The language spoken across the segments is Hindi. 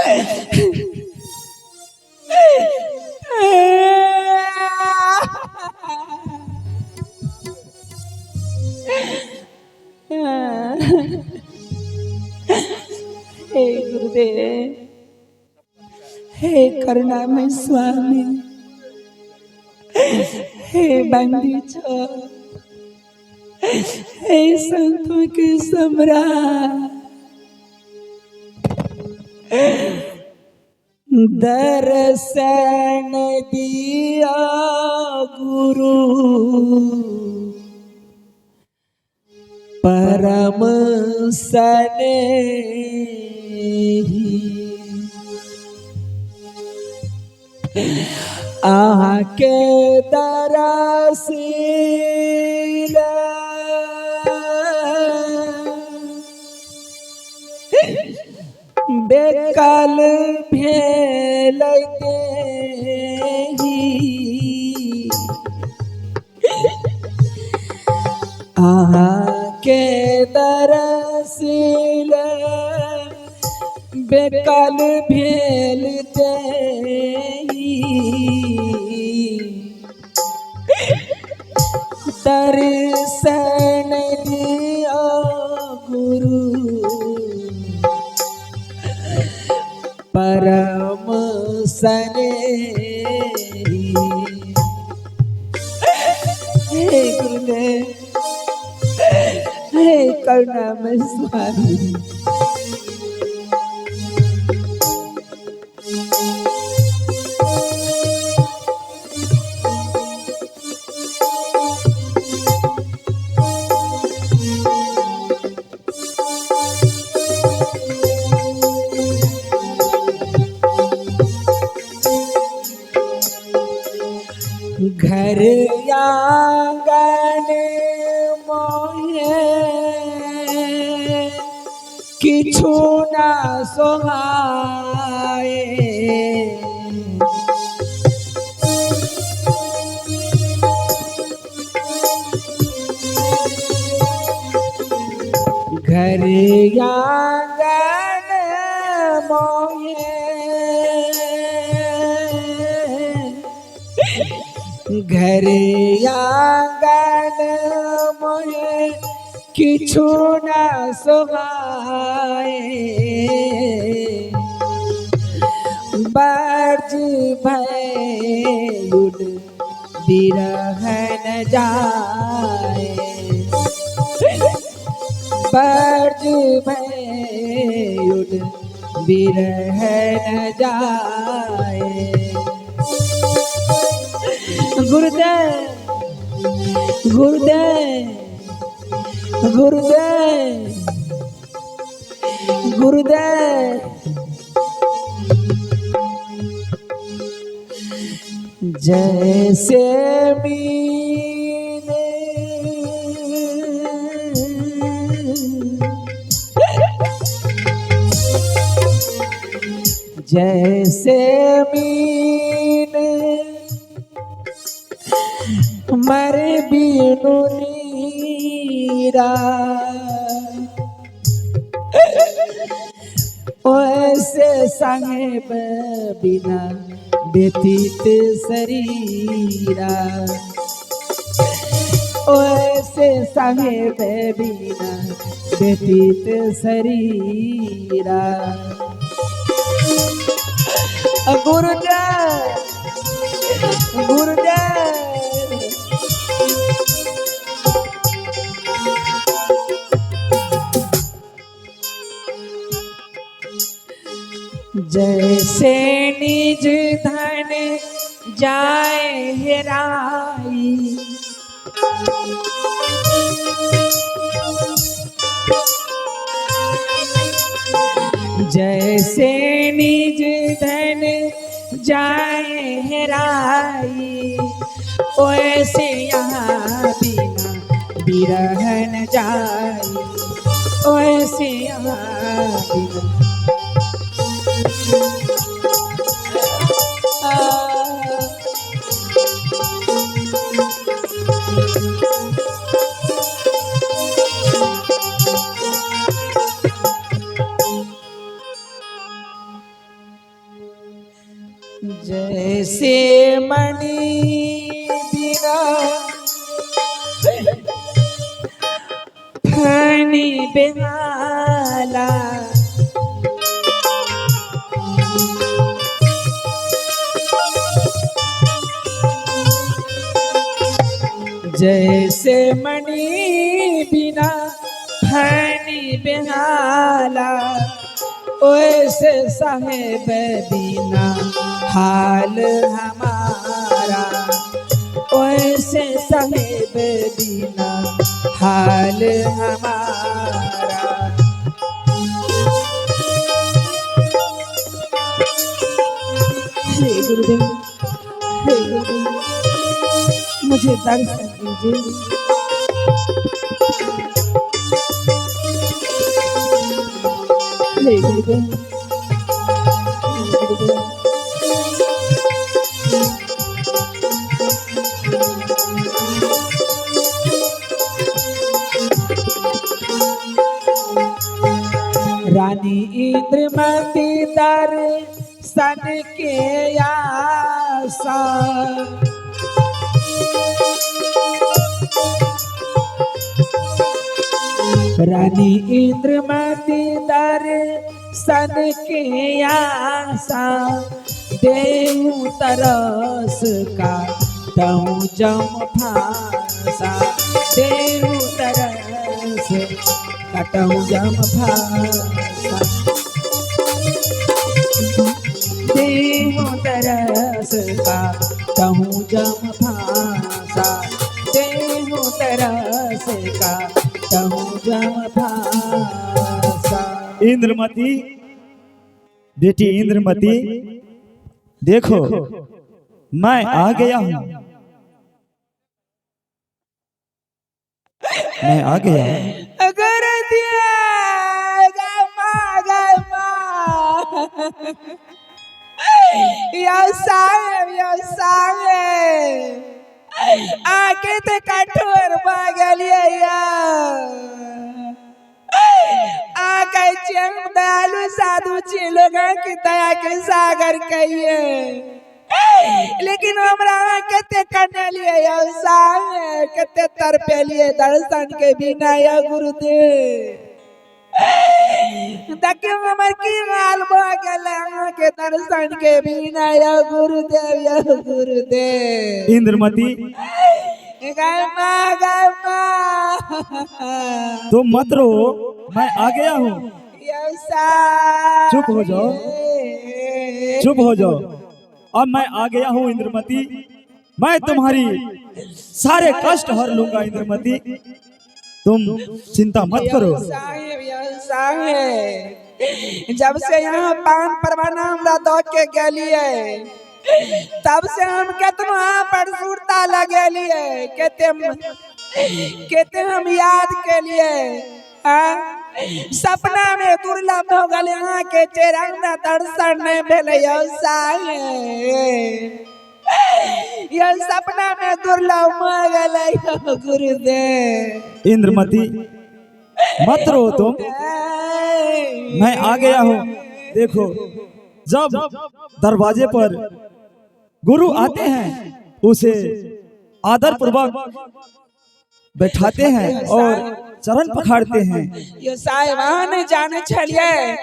हे गुरुदेव, हे करुणामय स्वामी, हे बंदीच, हे संतों के सम्राट, दर्शन दिया गुरु परम स्नेही, आके दरसीला बेकल भेल देही, आके दरसीला बेकल भेल देही, दर्शन दिया गुरु परम स्नेही। हे गुरुदेव, हे करुणामय स्वामी, घर आंगन मोहे किछु ना सोहाए, घर आंगन मोहे घर आंगन मोहे किछु ना सोहाए, बर्ज भयुन बिरहन जाए, बर्ज भयुन बिरहन जाए। गुरुदेव, गुरुदेव, गुरुदेव, गुरुदेव, जैसे मीने जैसे मीने मरे बिनु नीरा, ओसे साहेब बिना व्यतीत शरीरा, ओसे साहेब बिना व्यतीत शरीरा। गुरुदेव, गुरुदेव, जैसे निज धन जाए हेराई, जैसे निज धन जाए हेराई, वैसे यहाँ बिना बिरहन जाई, वैसे यहाँ बिना जैसे मणि बिना फनी बेहाला, जैसे मणि बिना फनी बेहाला, वैसे साहेब बिना हाल हमारा, वैसे साहेब बिना हाल हमारा। हे गुरुदेव, हे गुरुदेव, मुझे दर्शन दीजिए। हे गुरुदेव, हे गुरुदेव, रानी इंद्रमती दर्शन के आशा, रानी इंद्रमती दर्शन के आशा, देहूं तरस का तहूं जम फांसा, देहूं तरस का तहूं जम फांसा, देहूं तरस का तहूं जम फांसा, देहूं तरस का तहूं जम फांसा। इंद्रमती, बेटी इंद्रमती, देखो मैं आ गया हूँ, मैं आ गया। अगर दिया गमा गमा, यो साहेब आके ते कठोर भागलिया, आके चंग दयालु साधु छी लोगों की दया के सागर कहिए, लेकिन हमरा कते करने लिए कते तरपे लिए दर्शन के बिना या गुरुदेव, देखियो हमर की हाल भ गेले के दर्शन के बिना या गुरुदेव, या गुरुदेव। इंद्रमती, गमा गमा, तुम मत रो, मैं आ गया हूँ। चुप हो जाओ, चुप हो जाओ, अब मैं आ गया हूँ इंद्रमती, मैं तुम्हारी सारे कष्ट हर लूंगा इंद्रमती, तुम चिंता मत करो। जब से यहाँ पान परवाना हमरा दो के गलिए, तब से हम कितना पर सुरता लगेलिए, केते हम याद के लिए, सपना में दुर्लभ हो गए यहाँ के चेहरा दर्शन नहीं भेले, ये सपना में दुर्लभ हो गए गुरुदेव। इंद्रमती मत रो तुम, मैं आ गया हूँ। देखो जब दरवाजे पर गुरु आते हैं उसे आदर पूर्वक बैठाते हैं और चरण पखाड़ते हैं। ये साहिबान जाने छलिए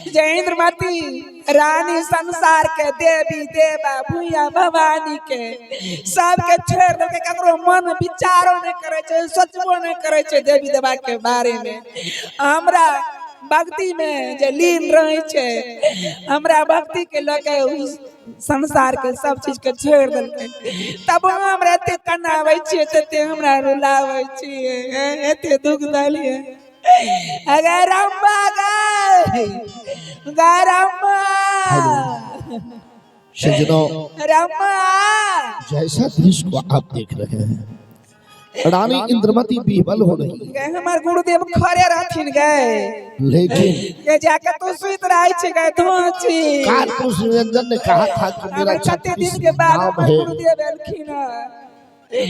जय इंद्रमती रानी संसार के देवी देवा भूया भवानी के सबके छोड़ दे के ककरो मन विचारो नहीं करे छे, सोचबो नहीं करे छे देवी देवा के बारे में। हमरा भक्ति में जे लीन रहे छे, हमरा भक्ति के लगे संसार के सब चीज के छोड़ देलके, तब हमरा एते कनावे छे, एते हमरा रुलावे छे, एते दुख दलिए। अगर रंबा सज्जनों, रंबा जैसा दृश्य को आप देख रहे हैं, रानी इंद्रमती विह्वल हो रही है। हमार गुरुदेव खड़े रहथिन गए, लेकिन ये जाके तो सुइत रही छे गए धोची। कारतूस निरंजन ने कहा था कि मेरा 36 दिन के बाद नाम है गुरुदेव एलखिन,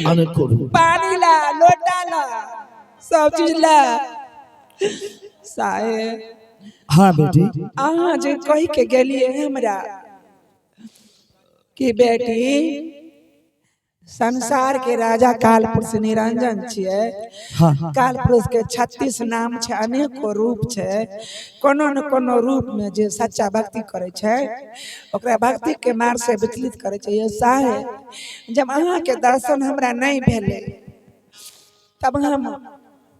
अनेको रूप। पानी ला, लोटा ला, सब चीज ला। साहेब हाँ बेटी, अहाँ जे कह के गेलिए हमरा कि बेटी संसार के राजा काल पुरुष निरंजन छिए। हाँ काल पुरुष के 36 नाम छे, अनेको रूप छे। कोनो न कोनो रूप में जे सच्चा भक्ति करे छे ओकरा भक्ति के मार्ग से विचलित करे छे। ये साहे जब अहाँ के दर्शन हमरा नहीं भेले तब हम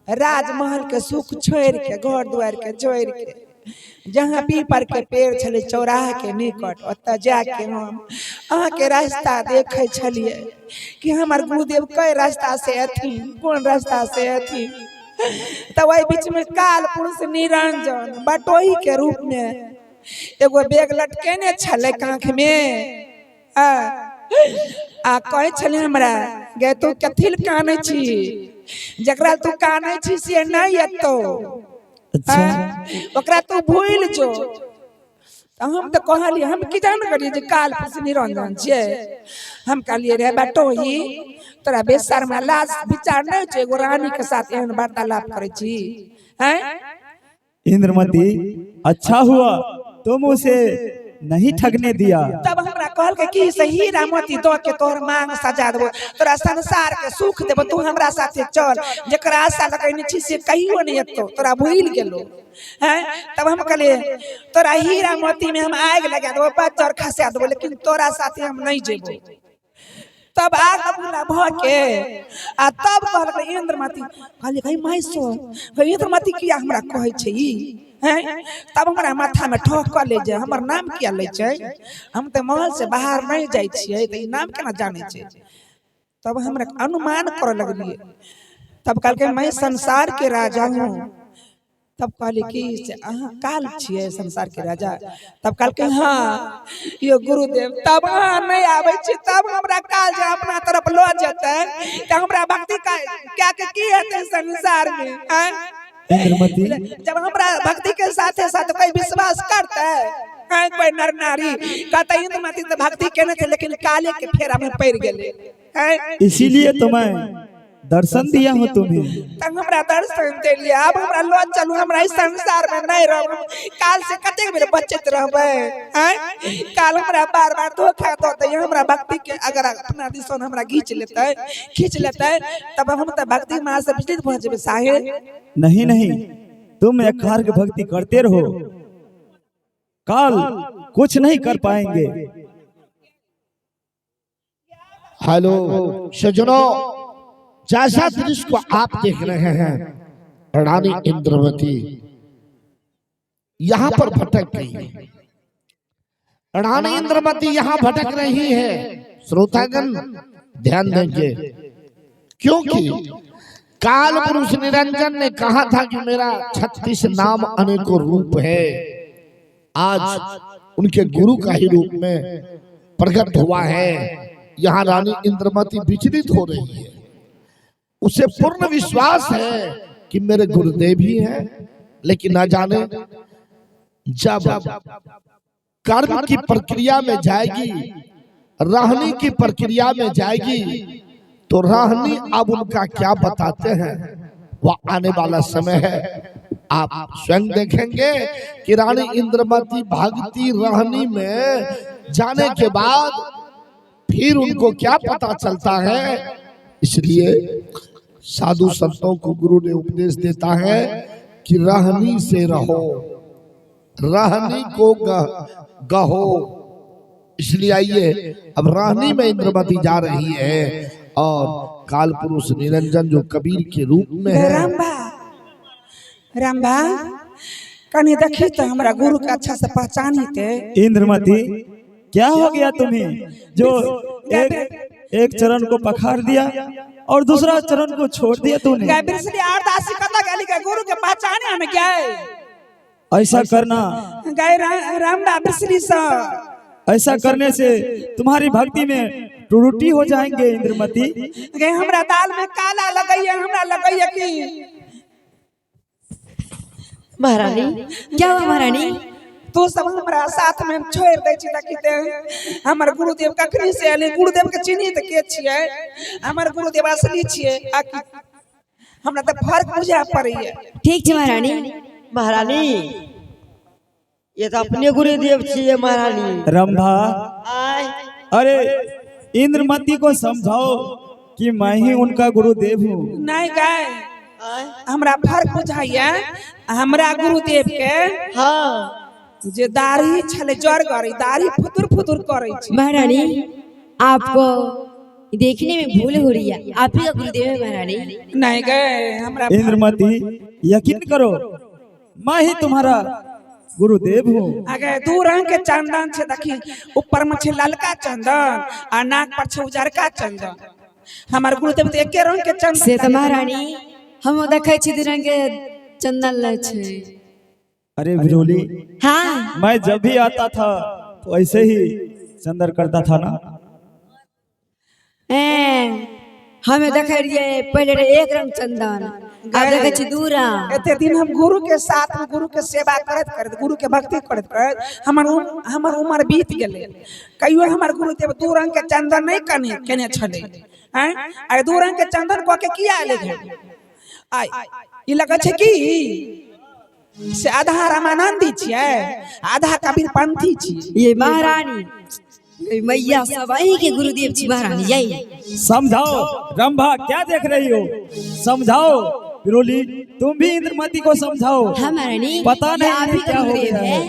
राजमहल के सुख छोड़ के घर द्वार के छोड़ के जहाँ पीपर के पेड़ छले चौराहा के निकट ओतऽ जाके हम अहाँ के रास्ता देखे छलिए कि हमार गुरुदेव कई रास्ता से अथी कौन रास्ता से अथी। तब वही बीच में काल पुरुष निरंजन बटोही के रूप में एगो बैग लटकेने छले कांख में आ कहे छले हमरा गे तू कथिल काने छी, जकरा तू काने छी से नहीं एतो। अच्छा ओकरा तू भूल जो। हम तो कहलिए हम की जान करिए जे काल पुरुष निरंजन छे। हम कहलिए रे बटोही तोरा बेसर में लाज विचार नहीं छे एगो रानी के साथ एहन वार्तालाप करे छी हैं। इंद्रमती अच्छा हुआ तुम उसे नहीं ठगने दिया। तब हमरा कहल के कि से हीरा मोती दो के तोहर मांग सजा देबो, तोरा संसार के सुख देबो, तू हमरा साथे चल। जेकरा आशा लगैने छी से कहियो नहीं एतो, तोरा भूल गेलो हैं। तब हम कहले तोरा हीरा मोती में हम आग लगा देबो, पत्थर खसा देबो, लेकिन तोरा साथे हम नहीं जेबो। तब आग बुला भ के आ तब कहल इंद्रमती कहले गई माइसो गई इंद्रमती किया हमरा कहै छै ई हैं। तब हमरा माथा में ठोक कर ले जे हमर नाम किया ले छै, हम तो महल से बाहर नहीं जाय छियै त ई नाम केना जाने छै। तब हमरा अनुमान करे लगलिए। तब कहल के मैं संसार के राजा हूँ। तब कहले कि से अहाँ काल छियै संसार के राजा। तब कहल के हाँ यो गुरुदेव। तब अहाँ नहीं आबै छी तब हमरा काल जे अपना तरफ लो जेतै त हमरा भक्ति का क्या के की हेतै संसार में हैं। इंद्रमती जब हमरा भक्ति के साथे साथ कोई विश्वास करते है कोई नर नारी कहते इंद्रमती तो भक्ति केने थे लेकिन काले के फेरा में पड़ गेले हैं। इसीलिए तो मैं दर्शन दिया हूँ तुम्हें। तब हमरा दर्शन दे लिया। अब हमरा लो चलू, हमरा इस संसार में नहीं रहब। काल से कते बेर बचत रहबे हैं। काल हमरा बार बार धोखा देते। हमरा भक्ति के अगर अपना दिसन हमरा खींच लेते तब हम तो भक्ति मार्ग से विचलित हो जेबे साहेब। नहीं नहीं तुम एकार्ग भक्ति करते रहो, काल कुछ नहीं कर पाएंगे। हेलो सज्जनों, जैसा दृश्य को आप देख रहे हैं रानी इंद्रवती यहाँ पर भटक गई है। रानी इंद्रवती यहाँ भटक रही है। श्रोतागण ध्यान देंगे क्योंकि काल पुरुष निरंजन ने कहा था कि मेरा 36 नाम अनेकों रूप है। आज उनके गुरु का ही रूप में प्रकट हुआ है। यहाँ रानी इंद्रमती विचलित हो रही है। उसे पूर्ण विश्वास है कि मेरे गुरुदेव ही हैं, लेकिन न जाने जब कर्म की प्रक्रिया में जाएगी, रहनी की प्रक्रिया में जाएगी, तो रहनी अब उनका क्या बताते हैं वह आने वाला समय है। आप स्वयं देखेंगे कि रानी इंद्रमती भागती रहनी में जाने के बाद फिर उनको क्या पता चलता है। इसलिए साधु संतों को गुरु ने उपदेश देता है कि रहनी से रहो, रहनी को गहो। इसलिए आइए अब रहनी में इंद्रमती जा रही है और काल पुरुष निरंजन जो कबीर के रूप में है। रामबा कनी देखी तो हमारा गुरु का अच्छा से पहचानी थे। इंद्रमती क्या हो गया तुम्हें जो एक चरण को पखाड़ दिया और दूसरा चरण को छोड़ दिया तूने। गुरु के पहचाने हमें क्या है। ऐसा करना ऐसा करने से तुम्हारी भक्ति में त्रुटि हो जाएंगे इंद्रमती। हमरा दाल में काला लगैया, हमरा लगैया कि महारानी क्या हुआ महारानी। तो सब हमरा साथ में छोड़ दे छी ताकि हमर गुरुदेव कखनी से आले। गुरुदेव के चिन्ही त के छियै, हमर गुरुदेव असली छियै। आकि हमरा त फर्क बुझा पड़ै है। ठीक छै महारानी। महारानी ये तो अपने गुरुदेव छियै महारानी। रंभा आय अरे इंद्रमती को समझाओ कि मैं ही उनका गुरुदेव हूँ। नहीं गए हमरा फर्क बुझाइया हमरा गुरुदेव के हाँ जे दाढ़ी छले जर गरी दाढ़ी फुतुर फुतुर करे छी। महारानी आपको देखने में भूल हो रही है, आप ही का गुरुदेव है महारानी। नहीं गए हमरा इंद्रमती यकीन करो मैं ही तुम्हारा गुरुदेव हूँ। अगर दू रंग के चंदन से देखी ऊपर में छे ललका चंदन और नाक पर छे उजरका चंदन। हमार गुरुदेव तो एके रंग के चंदन से तो महारानी हम देखे छी दू रंग के चंदन ले छे। अरे बिरोली हाँ मैं जब भी आता था तो ऐसे ही चंदर करता था ना। हमें देखे रहिए पहले रे एक रंग चंदन, अब देखे छी दू रंग। एते दिन हम गुरु के साथ में गुरु के सेवा करत करत गुरु के भक्ति करत करत हमर उम्र बीत गेले। कहियो हमर गुरुदेव दू रंग के चंदन नहीं केने छले हैं। अरे दू रंग के चंदन को के किया आले घे आई ई लगे छे कि से आधा रामानंदी छिए आधा कबीर पंथी छी। ये महारानी ये मैया सब आई के गुरुदेव छी महारानी। यही समझाओ रंभा क्या देख रही हो, समझाओ बिरोली तुम भी इंद्रमती को समझाओ। हाँ महारानी पता नहीं आप ही क्या का हो गुरुदेव गया है।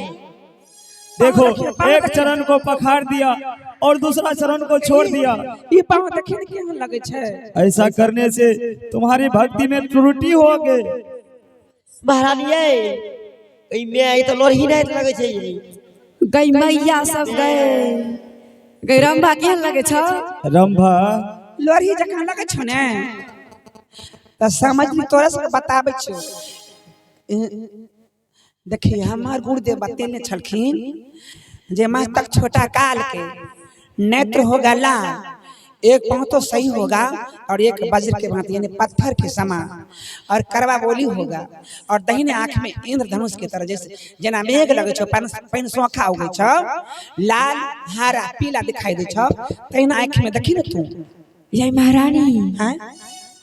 देखो एक चरण को पखाड़ दिया और दूसरा चरण को छोड़ दिया। ई पांव देखिन केहन लगे छे। ऐसा करने से तुम्हारी भक्ति में त्रुटि हो गई। महारानी ये कहीं में आई तो लोर ही नहीं लगे छे। गई मैया सब गई रंभा केहन लगे छ। रंभा लोरी जखन लगे छो ने त समझ में तोरा से बताबै छो। देखिए हमार गुरुदेव बतेने छलखिन जे मस्तक छोटा काल के नेत्र होगा लाल, एक पांव तो सही होगा और एक वज्र के भांति यानी पत्थर के समान और करवा बोली होगा और दाहिने आंख में इंद्रधनुष की तरह जैसे जना मेघ लगे छो पैन सोखा उगे छो लाल हरा पीला दिखाई दे छो तहिना आंख में देखी न तू। यही महारानी हैं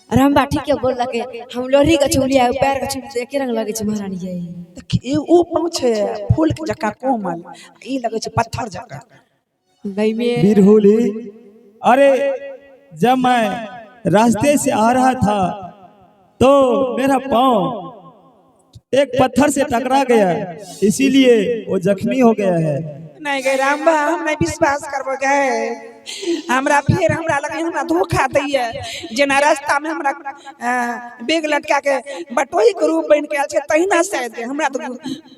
रंभा ठीक है बोल लगे हम लोरी का छुलिया पैर का छुलिया एक रंग लगे छ महारानी। यही देखी ओ पांव छे फूल के जका कोमल ई लगे छे पत्थर जका। गई में बिरहुली अरे जब मैं रास्ते से आ रहा था तो मेरा पांव एक पत्थर से टकरा गया इसीलिए वो जख्मी हो गया है। नहीं गए रामबा हम नहीं विश्वास करबो गए हमरा फिर हमरा लगे हमरा धोखा दैया जेना रास्ता में हमरा बेग लटका के बटोई के रूप बन के आल छे तहिना शायद हमरा तो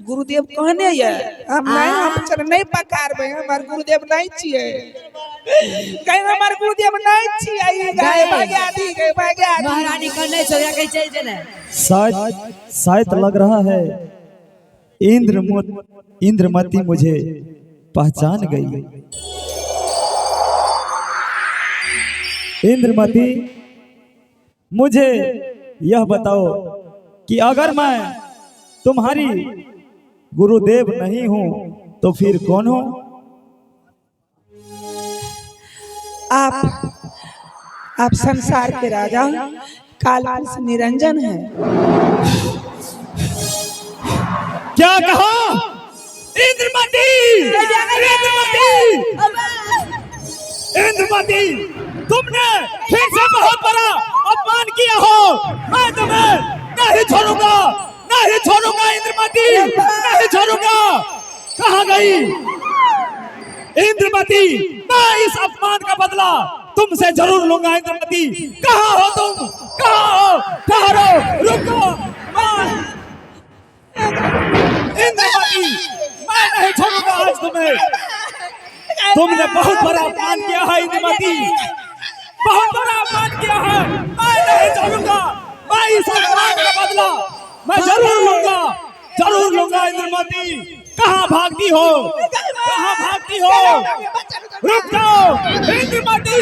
गुरुदेव कहने ये हम नहीं पकारबे हमर गुरुदेव नहीं छिए कहीं हमर गुरुदेव नहीं छिए गए भाग्या दी गए भाग्या महारानी करने छ या कहि चल जेना शायद लग रहा है इंद्रमती मुझे पहचान गई। इंद्रमती मुझे यह बताओ कि अगर मैं तुम्हारी गुरुदेव नहीं हूं तो फिर कौन हो? आप संसार के राजा कालपुरुष निरंजन है। क्या कहा? इंद्रमती! इंद्रमती तुमने फिर से बहुत बड़ा अपमान किया हो। मैं तुम्हें नहीं छोड़ूंगा, नहीं छोड़ूंगा इंद्रमती, नहीं छोड़ूंगा। कहाँ गई इंद्रमती? मैं इस अपमान का बदला तुमसे जरूर लूंगा। इंद्रमती कहाँ हो तुम? कहाँ हो? कहाँ रहो? रुको इंद्रमती, मैं नहीं छोड़ूंगा आज तुम्हें। तुमने बहुत बड़ा अपमान किया है इंद्रमती, बहुत बड़ा अपमान किया है। मैं नहीं छोड़ूंगा, मैं इस अपमान का बदला मैं जरूर लूंगा इंद्रमती। कहाँ भागती हो? कहाँ भागती हो? रुक जाओ इंद्रमती,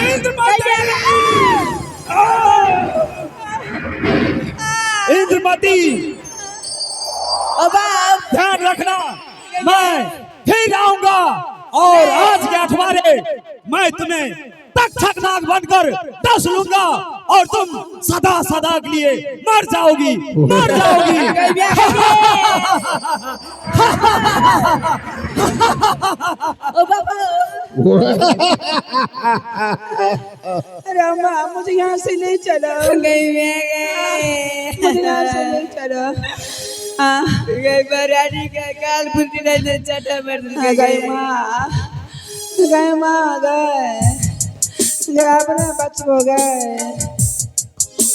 इंद्रमती, इंद्रमती ध्यान रखना, मैं फिर आऊंगा और आज के अठवारे मैं तुम्हें तक छक नाक बनकर दस लूंगा और तुम सदा सदा के लिए मर जाओगी, मर जाओगी। ओ बाबा रामा मुझे यहाँ से ले चलो, गई मुझे यहाँ से ले चलो। हाँ रानी का काल फुटी नहीं चटा मर गए माँ, गए माँ, गए अपने बच्चे हो गए।